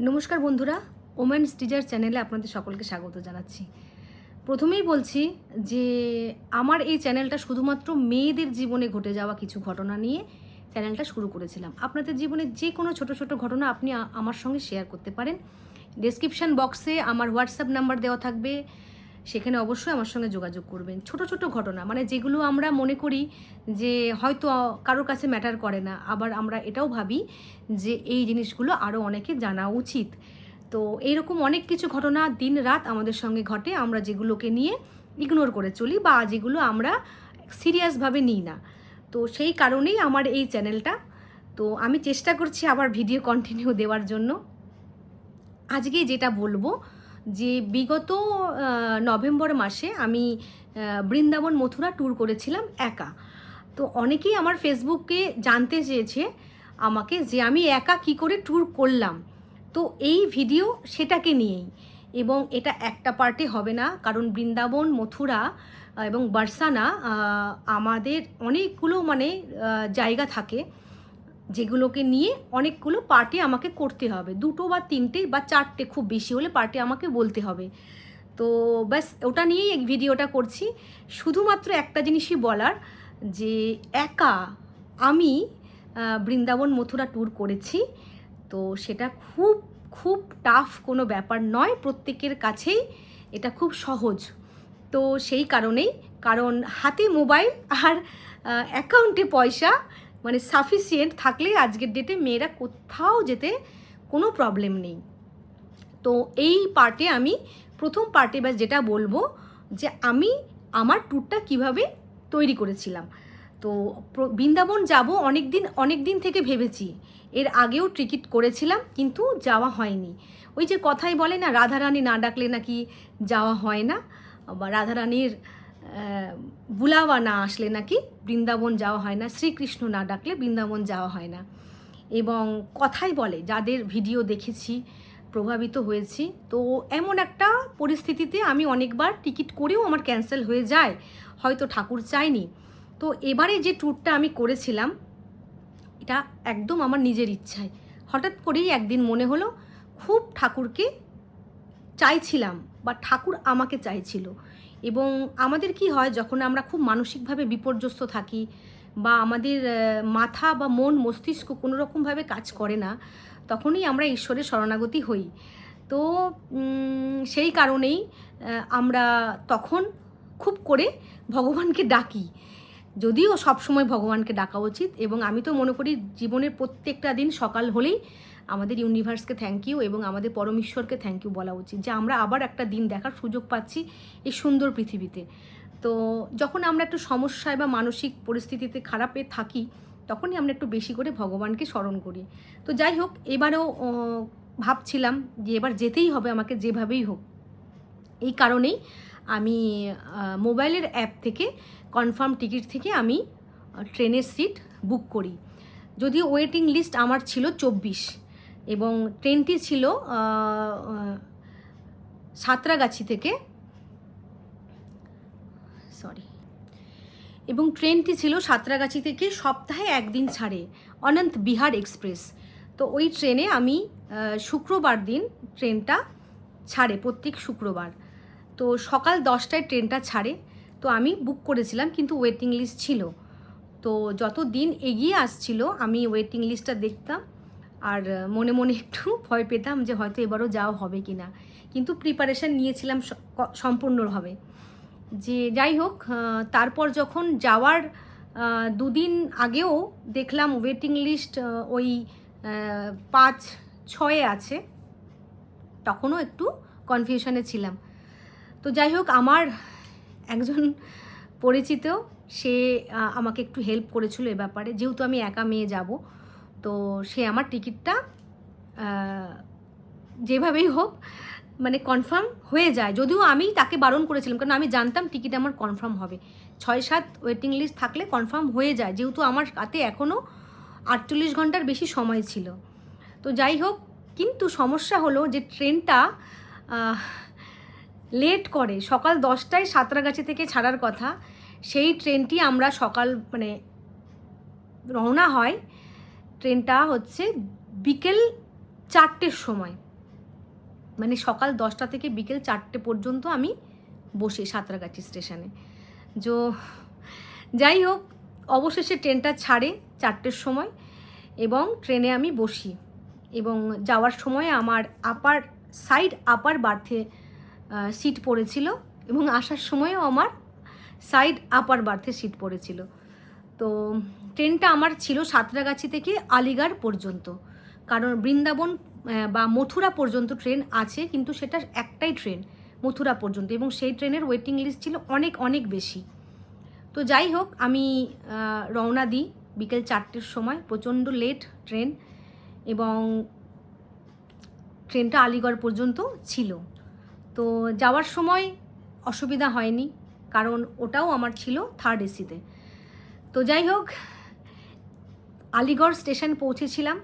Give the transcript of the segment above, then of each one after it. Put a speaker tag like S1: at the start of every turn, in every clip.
S1: নমস্কার বন্ধুরা, women's teacher চ্যানেলে আপনাদের সকলকে স্বাগত জানাচ্ছি। প্রথমেই বলছি যে আমার এই চ্যানেলটা শুধুমাত্র মেয়েদের জীবনে ঘটে যাওয়া কিছু ঘটনা নিয়ে চ্যানেলটা শুরু করেছিলাম। আপনাদের জীবনে যে কোনো ছোট ছোট ঘটনা আপনি আমার সঙ্গে শেয়ার করতে পারেন। ডেসক্রিপশান বক্সে আমার হোয়াটসঅ্যাপ নাম্বার দেওয়া থাকবে, সেখানে অবশ্যই আমার সঙ্গে যোগাযোগ করবেন। ছোট ছোট ঘটনা মানে যেগুলো আমরা মনে করি যে হয়তো কারোর কাছে ম্যাটার করে না, আবার আমরা এটাও ভাবি যে এই জিনিসগুলো আরও অনেকে জানা উচিত। তো এইরকম অনেক কিছু ঘটনা দিন রাত আমাদের সঙ্গে ঘটে, আমরা যেগুলোকে নিয়ে ইগনোর করে চলি বা যেগুলো আমরা সিরিয়াসভাবে নিই না। তো সেই কারণেই আমার এই চ্যানেলটা। তো আমি চেষ্টা করছি আবার ভিডিও কন্টিনিউ দেওয়ার জন্য। আজকে যেটা বলবো যে বিগত নভেম্বর মাসে আমি বৃন্দাবন মথুরা ট্যুর করেছিলাম একা। তো অনেকেই আমার ফেসবুকে জানতে চেয়েছে আমাকে যে আমি একা কি করে ট্যুর করলাম। তো এই ভিডিও সেটাকে নিয়েই, এবং এটা একটা পার্টে হবে না, কারণ বৃন্দাবন মথুরা এবং বার্সানা আমাদের অনেকগুলো জায়গা থাকে যেগুলোকে নিয়ে অনেকগুলো পার্টি আমাকে করতে হবে, 2 বা 3টে বা 4টে খুব বেশি হলে পার্টি আমাকে বলতে হবে। তো ব্যাস ওটা নিয়েই এই ভিডিওটা করছি। শুধুমাত্র একটা জিনিসই বলার যে একা আমি বৃন্দাবন মথুরা ট্যুর করেছি। তো সেটা খুব খুব টাফ কোনো ব্যাপার নয়, প্রত্যেকের কাছেই এটা খুব সহজ। তো সেই কারণেই, কারণ হাতে মোবাইল আর অ্যাকাউন্টে পয়সা সাফিসিয়েন্ট থাকলে আজকের ডেটে মেয়েরা কোথাও যেতে কোনো প্রবলেম নেই। তো এই পার্টে আমি প্রথম পার্টে যেটা বলবো যে আমি আমার ট্যুরটা কিভাবে তৈরি করেছিলাম। তো বৃন্দাবন যাব অনেক দিন থেকে ভেবেছি, এর আগেও টিকিট করেছিলাম কিন্তু যাওয়া হয়নি। ওই যে কথাই বলে না, রাধারানী না ডাকলে নাকি যাওয়া হয় না, বা রাধারানীর বুলাওয়া না আসলে নাকি বৃন্দাবন যাওয়া হয় না, শ্রীকৃষ্ণ না ডাকলে বৃন্দাবন যাওয়া হয় না। এবং কথাই বলে, যাদের ভিডিও দেখেছি প্রভাবিত হয়েছি। তো এমন একটা পরিস্থিতিতে আমি অনেকবার টিকিট করেও আমার ক্যান্সেল হয়ে যায়, হয়তো ঠাকুর চায়নি। তো এবারে যে ট্যুরটা আমি করেছিলাম এটা একদম আমার নিজের ইচ্ছায়। হঠাৎ করেই একদিন মনে হলো খুব ঠাকুরকে চাইছিলাম বা ঠাকুর আমাকে চাইছিল। এবং আমাদের কি হয়, যখন আমরা খুব মানসিকভাবে বিপর্যস্ত থাকি বা আমাদের মাথা বা মন মস্তিষ্ক কোনো রকমভাবে কাজ করে না, তখনই আমরা ঈশ্বরের শরণাগতি হই। তো সেই কারণেই আমরা তখন খুব করে ভগবানকে ডাকি, যদিও সবসময় ভগবানকে ডাকা উচিত। এবং আমি তো মনে করি জীবনের প্রত্যেকটা দিন সকাল হলেই আমাদের ইউনিভার্সকে থ্যাংক ইউ এবং আমাদের পরমেশ্বরকে থ্যাংক ইউ বলা উচিত যে আমরা আবার একটা দিন দেখার সুযোগ পাচ্ছি এই সুন্দর পৃথিবীতে। তো যখন আমরা একটু সমস্যায় বা মানসিক পরিস্থিতিতে খারাপে থাকি, তখনই আমরা একটু বেশি করে ভগবানকে স্মরণ করি। তো যাই হোক, এবারেও ভাবছিলাম যে এবার যেতেই হবে আমাকে যেভাবেই হোক। এই কারণেই আমি মোবাইলের অ্যাপ থেকে কনফার্ম টিকিট থেকে আমি ট্রেনের সিট বুক করি। যদিও ওয়েটিং লিস্ট আমার ছিল 24 এবং ট্রেনটি ছিল সাঁতরাগাছি থেকে, ট্রেনটি ছিল সাঁতরাগাছি থেকে সপ্তাহে একদিন ছাড়ে, অনন্ত বিহার এক্সপ্রেস। তো ওই ট্রেনে আমি শুক্রবার দিন ট্রেনটা ছাড়ে, প্রত্যেক শুক্রবার। তো সকাল 10টায় ট্রেনটা ছাড়ে। তো আমি বুক করেছিলাম কিন্তু ওয়েটিং লিস্ট ছিল। তো যত দিন এগিয়ে আসছিল আমি ওয়েটিং লিস্টটা দেখতাম আর মনে মনে একটু ভয় পেতাম যে হয়তো এবারও যাওয়া হবে কি না, কিন্তু প্রিপারেশান নিয়েছিলাম সম্পূর্ণভাবে। যে যাই হোক, তারপর যখন যাওয়ার 2 দিন আগেও দেখলাম ওয়েটিং লিস্ট ওই 5-6-এ আছে, তখনও একটু কনফিউশনে ছিলাম। তো যাই হোক, আমার একজন পরিচিত সে আমাকে একটু হেল্প করেছিল এ ব্যাপারে, যেহেতু আমি একা মেয়ে যাব। তো সে আমার টিকিটটা যেভাবেই হোক কনফার্ম হয়ে যায়, যদিও আমি তাকে বারণ করেছিলাম, কারণ আমি জানতাম টিকিট আমার কনফার্ম হবে। 6-7 ওয়েটিং লিস্ট থাকলে কনফার্ম হয়ে যায়, যেহেতু আমার হাতে এখনও 48 ঘন্টার বেশি সময় ছিল। তো যাই হোক, কিন্তু সমস্যা হলো যে ট্রেনটা লেট করে। সকাল 10টায় সাঁতরাগাছি থেকে ছাড়ার কথা, সেই ট্রেনটি আমরা সকাল রওনা হয়, ট্রেনটা হচ্ছে বিকেল 4টের সময়। মানে সকাল 10টা থেকে বিকেল 4টে পর্যন্ত আমি বসি সাঁতরাগাছি স্টেশনে। যাই হোক, অবশেষে ট্রেনটা ছাড়ে 4টের সময় এবং ট্রেনে আমি বসি এবং যাওয়ার সময় আমার আপার বার্থে সিট পড়েছিল এবং আসার সময়ও আমার সাইড আপার বার্থে সিট পড়েছিল। তো ট্রেনটা আমার ছিল সাঁতরাগাছি থেকে আলিগড় পর্যন্ত, কারণ বৃন্দাবন বা মথুরা পর্যন্ত ট্রেন আছে, কিন্তু সেটা একটাই ট্রেন মথুরা পর্যন্ত, এবং সেই ট্রেনের ওয়েটিং লিস্ট ছিল অনেক অনেক বেশি। তো যাই হোক, আমি রওনা দিই বিকেল 4টের সময়, প্রচণ্ড লেট ট্রেন, এবং ট্রেনটা আলিগড় পর্যন্ত ছিল। তো যাওয়ার সময় অসুবিধা হয়নি, কারণ ওটাও আমার ছিল 3rd এসিতে। তো যাই হোক, আলিগড় স্টেশন পৌঁছেছিলাম।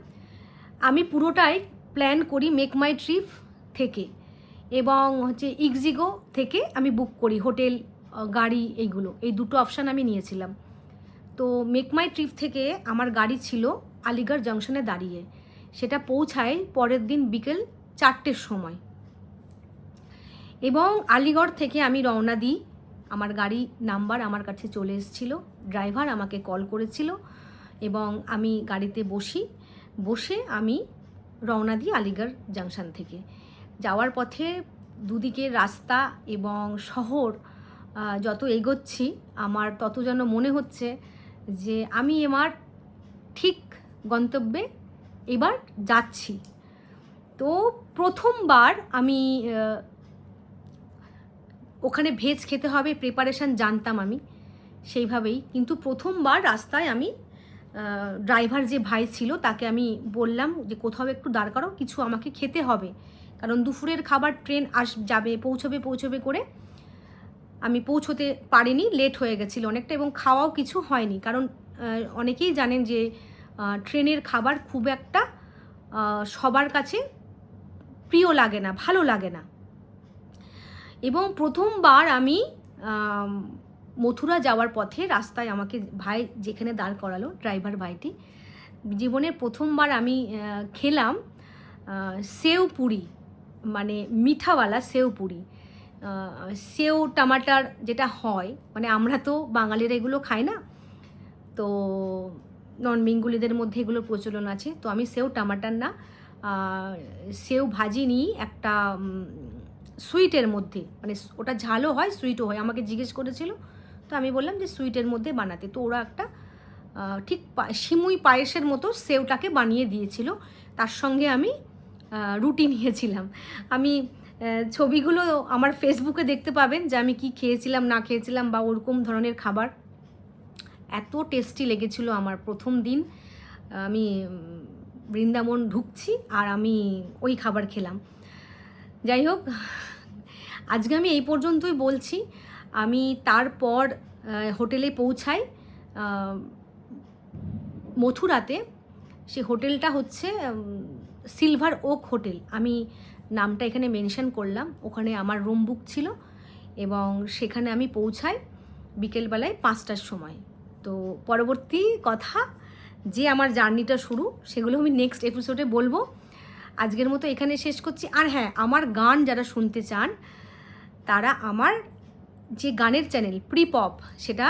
S1: আমি পুরোটাই প্ল্যান করি মেক মাই ট্রিপ থেকে, এবং হচ্ছে ইগজিগো থেকে আমি বুক করি হোটেল, গাড়ি, এইগুলো, এই দুটো অপশান আমি নিয়েছিলাম। তো মেক মাই ট্রিপ থেকে আমার গাড়ি ছিল আলিগড় জাংশনে দাঁড়িয়ে, সেটা পৌঁছায় পরের দিন বিকেল 4টের সময়, এবং আলিগড় থেকে আমি রওনা দিই। আমার গাড়ি নাম্বার আমার কাছে চলে এসেছিলো, ড্রাইভার আমাকে কল করেছিল, এবং আমি গাড়িতে বসে আমি রওনা দিই আলিগড় জাংশন থেকে। যাওয়ার পথে দুদিকের রাস্তা এবং শহর যত এগোচ্ছি, আমার তত যেন মনে হচ্ছে যে আমি আমার ঠিক গন্তব্যে এবার যাচ্ছি। তো প্রথমবার আমি ওখানে ভেজ খেতে হবে প্রিপারেশান জানতাম আমি সেইভাবেই, কিন্তু প্রথমবার রাস্তায় আমি ড্রাইভার যে ভাই ছিল তাকে আমি বললাম যে কোথাও একটু দাঁড় করাও, কিছু আমাকে খেতে হবে, কারণ দুপুরের খাবার ট্রেন পৌঁছবে করে আমি পৌঁছতে পারিনি, লেট হয়ে গেছিলো অনেকটা, এবং খাওয়াও কিছু হয়নি, কারণ অনেকেই জানেন যে ট্রেনের খাবার খুব একটা সবার কাছে প্রিয় লাগে না, ভালো লাগে না। এবং প্রথমবার আমি মথুরা যাওয়ার পথে রাস্তায় আমাকে ভাই যেখানে দাঁড় করালো, ড্রাইভার ভাইটি, জীবনের প্রথমবার আমি খেলাম সেও পুরি, মানে মিঠাওয়ালা সেও পুরি, সেও টমাটার যেটা হয়, মানে আমরা তো বাঙালিরা এগুলো খাই না, তো নন বেঙ্গলিদের মধ্যে এগুলোর প্রচলন আছে। তো আমি সেও টমাটার না, সেও ভাজি নিই একটা সুইটের মধ্যে, মানে ওটা ঝালও হয় সুইটও হয়, আমাকে জিজ্ঞেস করেছিল, তো আমি বললাম যে সুইটের মধ্যে বানাতে। তো ওরা একটা ঠিক সিমুই পায়েসের মতো সেওটাকে বানিয়ে দিয়েছিল, তার সঙ্গে আমি রুটি নিয়েছিলাম। আমি ছবিগুলো আমার ফেসবুকে দেখতে পাবেন যে আমি কি খেয়েছিলাম না খেয়েছিলাম, বা ওরকম ধরনের খাবার। এত টেস্টি লেগেছিল আমার প্রথম দিন, আমি বৃন্দাবন ঢুকছি আর আমি ওই খাবার খেলাম। যাই হোক, আজকে আমি এই পর্যন্তই বলছি। আমি তারপর হোটেলে পৌঁছাই মথুরাতে। সে হোটেলটা হচ্ছে সিলভার ওক হোটেল, আমি নামটা এখানে মেনশন করলাম। ওখানে আমার রুম বুক ছিল, এবং সেখানে আমি পৌঁছাই বিকেলবেলায় 5টার সময়। তো পরবর্তী কথা, যে আমার জার্নিটা শুরু, সেগুলো আমি নেক্সট এপিসোডে বলবো। আজকের মতো এখানে শেষ করছি। আর হ্যাঁ, আমার গান যারা শুনতে চান, তারা আমার যে গানের চ্যানেল প্রিপপ, সেটা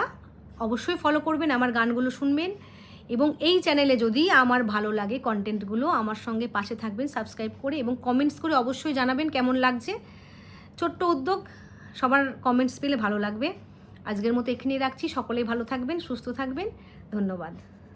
S1: অবশ্যই ফলো করবেন, আমার গানগুলো শুনবেন, এবং এই চ্যানেলে যদি আমার ভালো লাগে কন্টেন্টগুলো, আমার সঙ্গে পাশে থাকবেন সাবস্ক্রাইব করে, এবং কমেন্টস করে অবশ্যই জানাবেন কেমন লাগছে। ছোট্ট উদ্যোগ, সবার কমেন্টস পেলে ভালো লাগবে। আজকের মতো এখানেই রাখছি। সকলেই ভালো থাকবেন, সুস্থ থাকবেন। ধন্যবাদ।